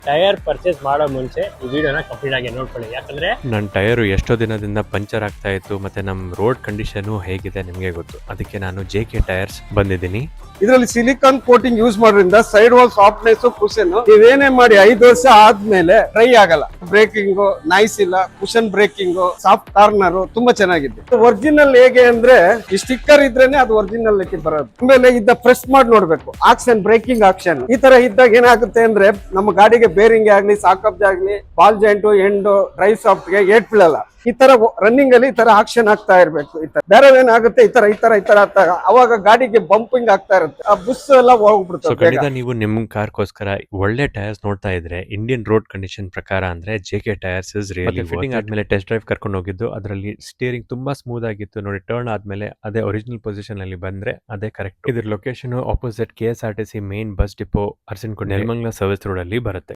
Tyre purchase ಮಾಡೋ ಮುಂಚೆ ಈ ವಿಡಿಯೋನ ಕಂಪ್ಲೀಟ್ ಆಗಿ ನೋಡ್ಕೊಳ್ಳಿ. ಯಾಕಂದ್ರೆ ನನ್ನ ಟೈರು ಎಷ್ಟೋ ದಿನದಿಂದ ಪಂಚರ್ ಆಗ್ತಾ ಇತ್ತು, ಮತ್ತೆ ನಮ್ಮ ರೋಡ್ ಕಂಡೀಷನು ಹೇಗಿದೆ ನಿಮಗೆ ಗೊತ್ತು. ಅದಕ್ಕೆ ನಾನು JK ಟೈರ್ಸ್ ಬಂದಿದ್ದೀನಿ. ಇದರಲ್ಲಿ ಸಿಲಿಕಾನ್ ಕೋಟಿಂಗ್ ಯೂಸ್ ಮಾಡೋದ್ರಿಂದ ಸೈಡ್ ವಾಲ್ ಸಾಫ್ಟ್ನೆಸ್ ಕುಷನ್ ನೀವೇನೇ ಮಾಡಿ 5 ವರ್ಷ ಆದ್ಮೇಲೆ ಡ್ರೈ ಆಗಲ್ಲ. ಬ್ರೇಕಿಂಗ್ ನೈಸ್ ಇಲ್ಲ, ಕುಷನ್ ಬ್ರೇಕಿಂಗ್, ಸಾಫ್ಟ್ ಕಾರ್ನರ್ ತುಂಬಾ ಚೆನ್ನಾಗಿದೆ. ಒರಿಜಿನಲ್ ಹೇಗೆ ಅಂದ್ರೆ ಈ ಸ್ಟಿಕ್ಕರ್ ಇದ್ರೇನೆ ಅದು ಒರಿಜಿನಲ್ ಲೆಕ್ಕ ಬರೋದು. ಆಮೇಲೆ ಇದ್ದ ಪ್ರೆಸ್ ಮಾಡಿ ನೋಡ್ಬೇಕು. ಆಕ್ಷನ್ ಬ್ರೇಕಿಂಗ್ ಆಕ್ಷನ್ ಈ ತರ ಇದ್ದಾಗ ಏನಾಗುತ್ತೆ ಅಂದ್ರೆ ನಮ್ಮ ಗಾಡಿಗೆ ಬೇರಿಂಗ್ ಆಗ್ಲಿ, ಸಾಕಬ್ಜ್ ಆಗ್ಲಿ, ball joint, end, drive soft ಗೆ ಏಟ್ ಬೀಳಲ್ಲ. ಈ ತರ ರನ್ನಿಂಗ್ ಅಲ್ಲಿ ಈ ತರ ಆಕ್ಷನ್ ಆಗ್ತಾ ಇರ್ಬೇಕು. ಈ ತರ ಬೇರೆ ಏನಾಗುತ್ತೆ, ಈ ತರ ಆಗ್ತಾ ಅವಾಗ ಗಾಡಿಗೆ ಬಂಪಿಂಗ್ ಆಗ್ತಾ ಇರುತ್ತೆ, ಆ ಬುಸ್ ಎಲ್ಲ ಹೋಗ್ಬಿಡುತ್ತೆ. ಖಂಡಿತ ನೀವು ನಿಮ್ಮ ಕಾರ್ಗೋಸ್ಕರ ಒಳ್ಳೆ ಟೈರ್ಸ್ ನೋಡ್ತಾ ಇದ್ರೆ ಇಂಡಿಯನ್ ರೋಡ್ ಕಂಡೀಷನ್ ಪ್ರಕಾರ ಅಂದ್ರೆ JK tyres is really fitting ಆದ್ಮೇಲೆ ಟೆಸ್ಟ್ ಡ್ರೈವ್ ಕರ್ಕೊಂಡು ಹೋಗಿದ್ದು. ಅದರಲ್ಲಿ ಸ್ಟೀರಿಂಗ್ ತುಂಬಾ ಸ್ಮೂತ್ ಆಗಿತ್ತು ನೋಡಿ. ಟರ್ನ್ ಆದ್ಮೇಲೆ ಅದೇ ಒರಿಜಿನಲ್ ಪೊಸಿಷನ್ ಅಲ್ಲಿ ಬಂದ್ರೆ ಅದೇ ಕರೆಕ್ಟ್. ಇದ್ರ location opposite KSRTC main bus depot Arasinakote Nelamangala service road ಅಲ್ಲಿ ಬರುತ್ತೆ.